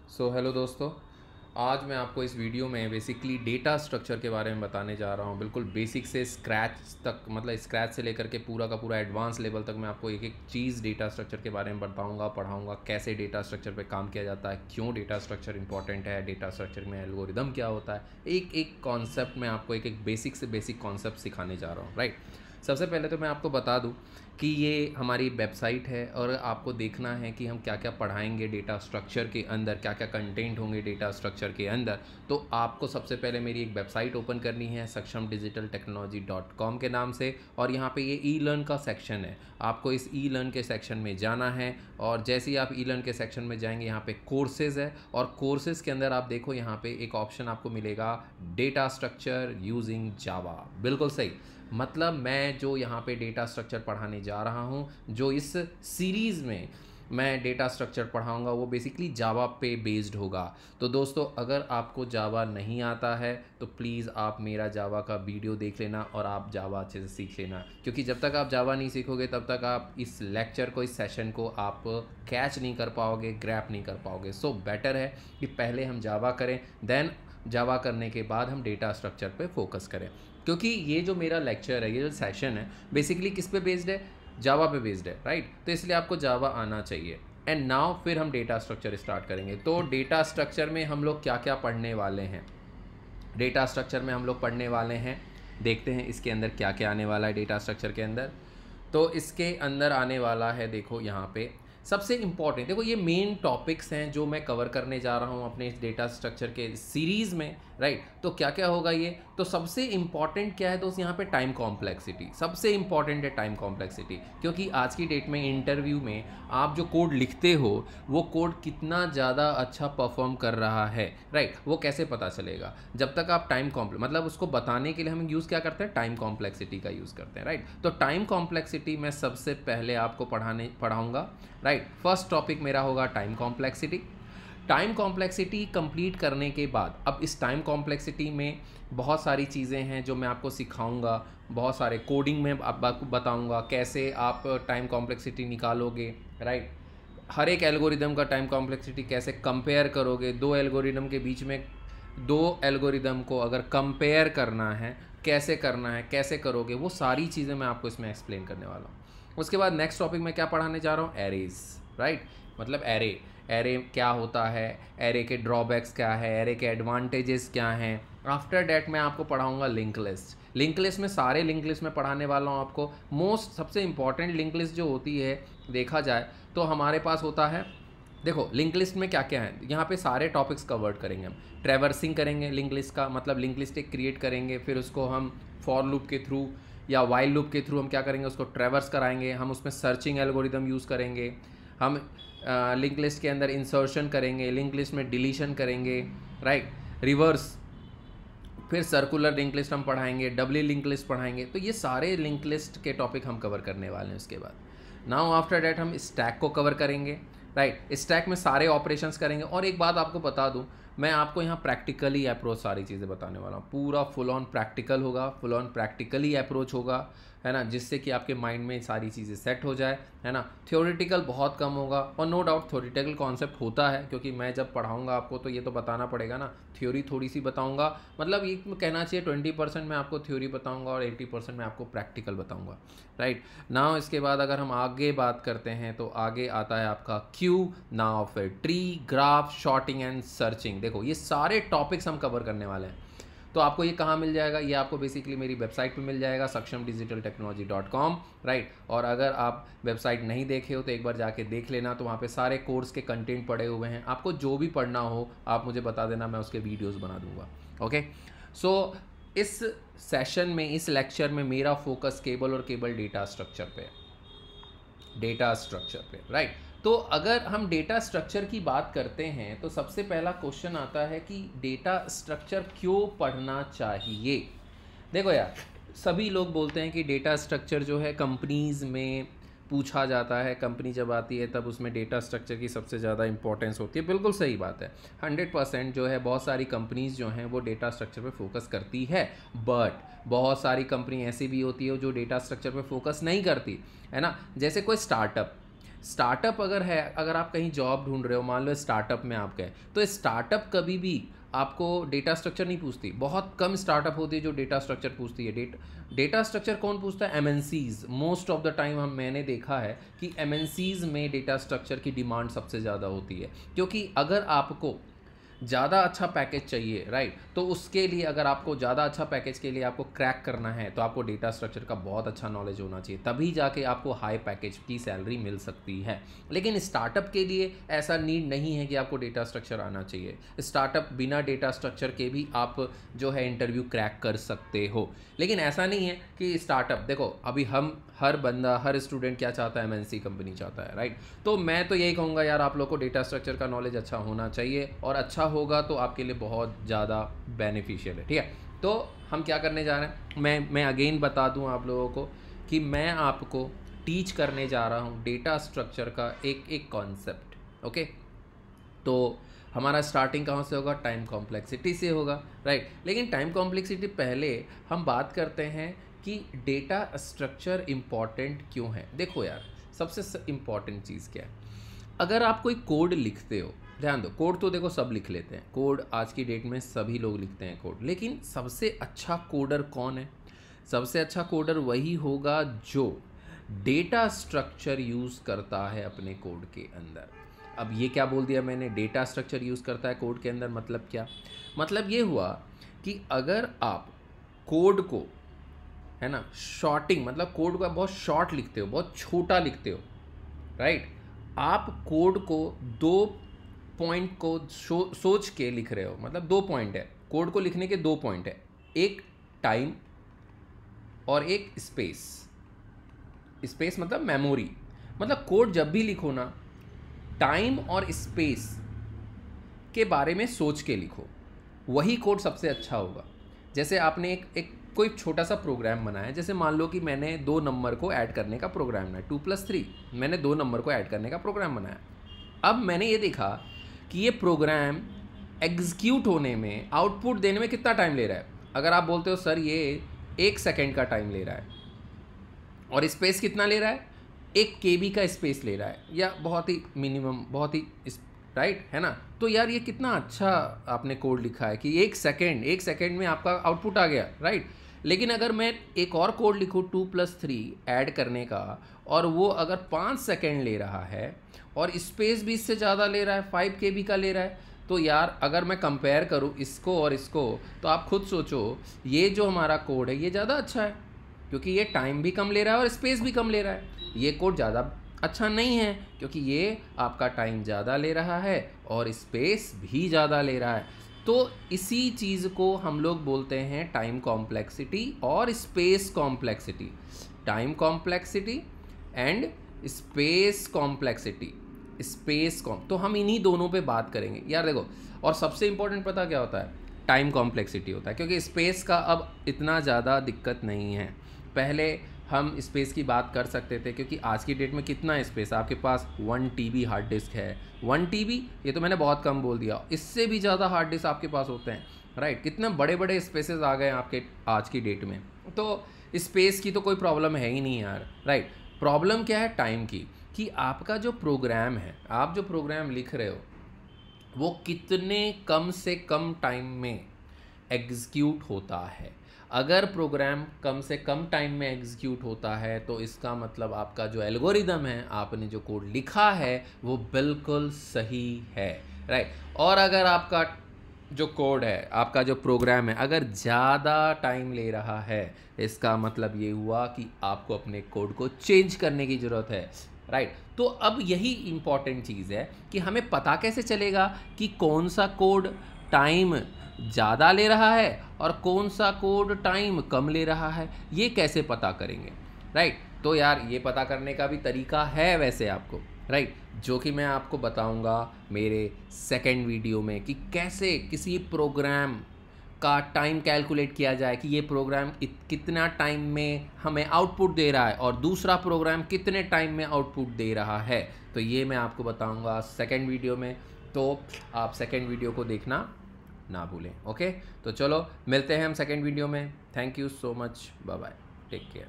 Hello दोस्तों। आज मैं आपको इस वीडियो में बेसिकली डेटा स्ट्रक्चर के बारे में बताने जा रहा हूँ। बिल्कुल बेसिक से स्क्रैच तक, मतलब स्क्रैच से लेकर के पूरा का पूरा एडवांस लेवल तक मैं आपको एक एक चीज़ डेटा स्ट्रक्चर के बारे में बताऊँगा, पढ़ाऊँगा कैसे डेटा स्ट्रक्चर पे काम किया जाता है, क्यों डेटा स्ट्रक्चर इंपॉर्टेंट है, डेटा स्ट्रक्चर में एल्गोरिदम क्या होता है। एक एक कॉन्सेप्ट में आपको एक एक बेसिक से बेसिक कॉन्सेप्ट सिखाने जा रहा हूँ, राइट। सबसे पहले तो मैं आपको बता दूं कि ये हमारी वेबसाइट है और आपको देखना है कि हम क्या क्या पढ़ाएंगे डेटा स्ट्रक्चर के अंदर, क्या क्या कंटेंट होंगे डेटा स्ट्रक्चर के अंदर। तो आपको सबसे पहले मेरी एक वेबसाइट ओपन करनी है saksham-digital-technology.com के नाम से, और यहाँ पे ये ई लर्न का सेक्शन है। आपको इस ई लर्न के सेक्शन में जाना है और जैसे ही आप ई लर्न के सेक्शन में जाएंगे यहाँ पे कोर्सेज़ है, और कोर्सेज़ के अंदर आप देखो यहाँ पे एक ऑप्शन आपको मिलेगा डेटा स्ट्रक्चर यूजिंग जावा। बिल्कुल सही, मतलब मैं जो यहाँ पे डेटा स्ट्रक्चर पढ़ाने जा रहा हूँ, जो इस सीरीज़ में मैं डेटा स्ट्रक्चर पढ़ाऊँगा वो बेसिकली जावा पे बेस्ड होगा। तो दोस्तों, अगर आपको जावा नहीं आता है तो प्लीज़ आप मेरा जावा का वीडियो देख लेना और आप जावा अच्छे से सीख लेना, क्योंकि जब तक आप जावा नहीं सीखोगे तब तक आप इस लेक्चर को, इस सेशन को आप कैच नहीं कर पाओगे, ग्रैप नहीं कर पाओगे। सो बेटर है कि पहले हम जावा करें, देन जावा करने के बाद हम डेटा स्ट्रक्चर पे फोकस करें। क्योंकि ये जो मेरा लेक्चर है, ये जो सेशन है, बेसिकली किस पे बेस्ड है? जावा पे बेस्ड है, राइट। तो इसलिए आपको जावा आना चाहिए। एंड नाउ फिर हम डेटा स्ट्रक्चर स्टार्ट करेंगे। तो डेटा स्ट्रक्चर में हम लोग क्या क्या पढ़ने वाले हैं? डेटा स्ट्रक्चर में हम लोग पढ़ने वाले हैं, देखते हैं इसके अंदर क्या क्या आने वाला है डेटा स्ट्रक्चर के अंदर। तो इसके अंदर आने वाला है, देखो यहाँ पे सबसे इम्पॉर्टेंट, देखो ये मेन टॉपिक्स हैं जो मैं कवर करने जा रहा हूँ अपने इस डेटा स्ट्रक्चर के सीरीज़ में, राइट। तो क्या क्या होगा ये? तो सबसे इम्पॉर्टेंट क्या है दोस्त, यहाँ पे टाइम कॉम्प्लेक्सिटी सबसे इम्पॉर्टेंट है। टाइम कॉम्प्लेक्सिटी, क्योंकि आज की डेट में इंटरव्यू में आप जो कोड लिखते हो वो कोड कितना ज़्यादा अच्छा परफॉर्म कर रहा है, राइट, वो कैसे पता चलेगा? जब तक आप टाइम मतलब उसको बताने के लिए हम यूज़ क्या करते हैं? टाइम कॉम्प्लेक्सिटी का यूज़ करते हैं, राइट। तो टाइम कॉम्प्लेक्सिटी मैं सबसे पहले आपको पढ़ाऊँगा, राइट। फर्स्ट टॉपिक मेरा होगा time complexity. Time complexity complete करने के बाद, अब इस टाइम कॉम्प्लेक्सिटी में बहुत सारी चीज़ें हैं जो मैं आपको सिखाऊंगा, बहुत सारे कोडिंग में आपको बताऊंगा कैसे आप टाइम कॉम्प्लेक्सिटी निकालोगे, राइट। हर एक एल्गोरिदम का टाइम कॉम्प्लेक्सिटी कैसे कंपेयर करोगे, दो एल्गोरिदम के बीच में, दो एल्गोरिदम को अगर कंपेयर करना है कैसे करना है, कैसे करोगे, वो सारी चीज़ें मैं आपको इसमें एक्सप्लेन करने वाला हूँ। उसके बाद नेक्स्ट टॉपिक मैं क्या पढ़ाने जा रहा हूँ? Arrays, right. मतलब एरे क्या होता है, एरे के ड्रॉबैक्स क्या है, एरे के एडवांटेजेस क्या हैं। आफ्टर डैट मैं आपको पढ़ाऊँगा लिंक लिस्ट। लिंक लिस्ट में सारे लिंक लिस्ट में पढ़ाने वाला हूँ आपको। मोस्ट सबसे इंपॉर्टेंट लिंक लिस्ट जो होती है, देखा जाए तो हमारे पास होता है, देखो लिंक लिस्ट में क्या क्या है, यहाँ पे सारे टॉपिक्स कवर्ड करेंगे हम। ट्रैवर्सिंग करेंगे लिंक लिस्ट का, मतलब लिंक लिस्ट एक क्रिएट करेंगे, फिर उसको हम फॉर लूप के थ्रू या वाइल लूप के थ्रू हम क्या करेंगे, उसको ट्रैवर्स कराएंगे। हम उसमें सर्चिंग एल्गोरिदम यूज़ करेंगे। हम लिंक लिस्ट के अंदर इंसर्शन करेंगे, लिंक लिस्ट में डिलीशन करेंगे, राइट, रिवर्स, फिर सर्कुलर लिंक लिस्ट हम पढ़ाएंगे, डबली लिंक लिस्ट पढ़ाएंगे। तो ये सारे लिंक लिस्ट के टॉपिक हम कवर करने वाले हैं। उसके बाद नाउ आफ्टर डैट हम स्टैक को कवर करेंगे, राइट। स्टैक में सारे ऑपरेशंस करेंगे। और एक बात आपको बता दूं, मैं आपको यहाँ प्रैक्टिकली अप्रोच सारी चीज़ें बताने वाला हूँ। पूरा फुल ऑन प्रैक्टिकल होगा, फुल ऑन प्रैक्टिकली अप्रोच होगा, है ना, जिससे कि आपके माइंड में सारी चीज़ें सेट हो जाए, है ना। थ्योरेटिकल बहुत कम होगा, और नो डाउट थ्योरेटिकल कॉन्सेप्ट होता है, क्योंकि मैं जब पढ़ाऊँगा आपको तो ये तो बताना पड़ेगा ना। थ्योरी थोड़ी सी बताऊँगा, मतलब ये कहना चाहिए 20% मैं आपको थ्योरी बताऊँगा और 80% मैं आपको प्रैक्टिकल बताऊँगा, राइट। नाउ इसके बाद अगर हम आगे बात करते हैं तो आगे आता है आपका क्यू, नाउ फिर tree, graph, sorting and searching. देखो ये सारे टॉपिक्स हम कवर करने वाले हैं। तो आपको ये कहाँ मिल जाएगा? ये आपको बेसिकली मेरी वेबसाइट पे मिल जाएगा saksham-digital-technology.com, राइट। और अगर आप वेबसाइट नहीं देखे हो तो एक बार जाके देख लेना, तो वहाँ पे सारे कोर्स के कंटेंट पड़े हुए हैं। आपको जो भी पढ़ना हो आप मुझे बता देना, मैं उसके वीडियोस बना दूंगा। ओके, सो इस सेशन में, इस लेक्चर में मेरा फोकस केबल और केबल डेटा स्ट्रक्चर पे, डेटा स्ट्रक्चर पे, राइट। तो अगर हम डेटा स्ट्रक्चर की बात करते हैं तो सबसे पहला क्वेश्चन आता है कि डेटा स्ट्रक्चर क्यों पढ़ना चाहिए। देखो यार, सभी लोग बोलते हैं कि डेटा स्ट्रक्चर जो है कंपनीज़ में पूछा जाता है, कंपनी जब आती है तब उसमें डेटा स्ट्रक्चर की सबसे ज़्यादा इंपॉर्टेंस होती है। बिल्कुल सही बात है, 100% जो है, बहुत सारी कंपनीज़ जो हैं वो डेटा स्ट्रक्चर पे फोकस करती है। बट बहुत सारी कंपनी ऐसी भी होती है जो डेटा स्ट्रक्चर पे फोकस नहीं करती, है ना। जैसे कोई स्टार्टअप, स्टार्टअप अगर है, अगर आप कहीं जॉब ढूंढ रहे हो, मान लो स्टार्टअप में आप गए, तो स्टार्टअप कभी भी आपको डेटा स्ट्रक्चर नहीं पूछती। बहुत कम स्टार्टअप होती है जो डेटा स्ट्रक्चर पूछती है। डेटा स्ट्रक्चर कौन पूछता है? MNCs. Most of the time मैंने देखा है कि एमएनसीज में डेटा स्ट्रक्चर की डिमांड सबसे ज़्यादा होती है, क्योंकि अगर आपको ज़्यादा अच्छा पैकेज चाहिए, राइट, तो उसके लिए, अगर आपको ज़्यादा अच्छा पैकेज के लिए आपको क्रैक करना है, तो आपको डेटा स्ट्रक्चर का बहुत अच्छा नॉलेज होना चाहिए, तभी जाके आपको हाई पैकेज की सैलरी मिल सकती है। लेकिन स्टार्टअप के लिए ऐसा नीड नहीं है कि आपको डेटा स्ट्रक्चर आना चाहिए। स्टार्टअप बिना डेटा स्ट्रक्चर के भी आप जो है इंटरव्यू क्रैक कर सकते हो। लेकिन ऐसा नहीं है कि स्टार्टअप, देखो अभी हम हर बंदा, हर स्टूडेंट क्या चाहता है? एमएनसी कंपनी चाहता है, राइट। तो मैं तो यही कहूँगा यार, आप लोग को डेटा स्ट्रक्चर का नॉलेज अच्छा होना चाहिए, और अच्छा होगा तो आपके लिए बहुत ज़्यादा बेनिफिशियल है, ठीक है। तो हम क्या करने जा रहे हैं, मैं अगेन बता दूं आप लोगों को कि मैं आपको टीच करने जा रहा हूं डेटा स्ट्रक्चर का एक कॉन्सेप्ट, ओके। तो हमारा स्टार्टिंग कहाँ से होगा? टाइम कॉम्प्लेक्सिटी से होगा, राइट। लेकिन टाइम कॉम्प्लेक्सिटी पहले हम बात करते हैं कि डेटा स्ट्रक्चर इम्पॉर्टेंट क्यों है। देखो यार, सबसे इम्पॉर्टेंट चीज़ क्या है? अगर आप कोई कोड लिखते हो, ध्यान दो, कोड तो देखो सब लिख लेते हैं, कोड आज की डेट में सभी लोग लिखते हैं कोड, लेकिन सबसे अच्छा कोडर कौन है? सबसे अच्छा कोडर वही होगा जो डेटा स्ट्रक्चर यूज़ करता है अपने कोड के अंदर। अब ये क्या बोल दिया मैंने? डेटा स्ट्रक्चर यूज़ करता है कोड के अंदर, मतलब क्या? मतलब ये हुआ कि अगर आप कोड को, है ना, शॉर्टिंग, मतलब कोड को बहुत शॉर्ट लिखते हो, बहुत छोटा लिखते हो, राइट। आप कोड को दो पॉइंट को सोच के लिख रहे हो, मतलब 2 पॉइंट है कोड को लिखने के, 2 पॉइंट है, एक टाइम और एक स्पेस। स्पेस मतलब मेमोरी। मतलब कोड जब भी लिखो ना, टाइम और स्पेस के बारे में सोच के लिखो, वही कोड सबसे अच्छा होगा। जैसे आपने एक कोई छोटा सा प्रोग्राम बनाया, जैसे मान लो कि मैंने 2 नंबर को ऐड करने का प्रोग्राम बनाया, 2+3, मैंने 2 नंबर को ऐड करने का प्रोग्राम बनाया। अब मैंने ये देखा कि ये प्रोग्राम एग्जीक्यूट होने में, आउटपुट देने में कितना टाइम ले रहा है। अगर आप बोलते हो सर ये 1 सेकेंड का टाइम ले रहा है, और स्पेस कितना ले रहा है? 1 KB का स्पेस ले रहा है, या बहुत ही मिनिमम, बहुत ही, राइट, है ना। तो यार ये कितना अच्छा आपने कोड लिखा है कि 1 सेकेंड में आपका आउटपुट आ गया, राइट। लेकिन अगर मैं एक और कोड लिखूँ 2+3 ऐड करने का, और वो अगर 5 सेकेंड ले रहा है और स्पेस भी इससे ज़्यादा ले रहा है, 5 KB का ले रहा है, तो यार अगर मैं कंपेयर करूँ इसको और इसको, तो आप खुद सोचो, ये जो हमारा कोड है ये ज़्यादा अच्छा है, क्योंकि ये टाइम भी कम ले रहा है और स्पेस भी कम ले रहा है। ये कोड ज़्यादा अच्छा नहीं है, क्योंकि ये आपका टाइम ज़्यादा ले रहा है और स्पेस भी ज़्यादा ले रहा है। तो इसी चीज़ को हम लोग बोलते हैं टाइम कॉम्प्लेक्सिटी और space complexity. Time complexity and space complexity. तो हम इन्हीं दोनों पे बात करेंगे यार। देखो, और सबसे इम्पोर्टेंट पता क्या होता है? टाइम कॉम्प्लेक्सिटी होता है, क्योंकि स्पेस का अब इतना ज़्यादा दिक्कत नहीं है। पहले हम स्पेस की बात कर सकते थे, क्योंकि आज की डेट में कितना स्पेस, आपके पास 1 TB हार्ड डिस्क है। 1 TB, ये तो मैंने बहुत कम बोल दिया, इससे भी ज़्यादा हार्ड डिस्क आपके पास होते हैं, राइट। कितने बड़े बड़े स्पेसेस आ गए हैं आपके आज की डेट में। तो स्पेस की तो कोई प्रॉब्लम है ही नहीं यार, राइट। प्रॉब्लम क्या है? टाइम की, कि आपका जो प्रोग्राम है, आप जो प्रोग्राम लिख रहे हो, वो कितने कम से कम टाइम में एग्जीक्यूट होता है। अगर प्रोग्राम कम से कम टाइम में एग्जीक्यूट होता है, तो इसका मतलब आपका जो एल्गोरिदम है, आपने जो कोड लिखा है, वो बिल्कुल सही है, राइट। और अगर आपका जो कोड है, आपका जो प्रोग्राम है, अगर ज़्यादा टाइम ले रहा है, इसका मतलब ये हुआ कि आपको अपने कोड को चेंज करने की ज़रूरत है, राइट। तो अब यही इम्पॉर्टेंट चीज़ है कि हमें पता कैसे चलेगा कि कौन सा कोड टाइम ज़्यादा ले रहा है और कौन सा कोड टाइम कम ले रहा है। ये कैसे पता करेंगे, राइट। तो यार ये पता करने का भी तरीका है वैसे आपको, राइट, जो कि मैं आपको बताऊंगा मेरे सेकंड वीडियो में, कि कैसे किसी प्रोग्राम का टाइम कैलकुलेट किया जाए, कि ये प्रोग्राम कितना टाइम में हमें आउटपुट दे रहा है और दूसरा प्रोग्राम कितने टाइम में आउटपुट दे रहा है। तो ये मैं आपको बताऊंगा सेकंड वीडियो में, तो आप सेकंड वीडियो को देखना ना भूलें, ओके। तो चलो मिलते हैं हम सेकंड वीडियो में। Thank you so much, bye bye, take care.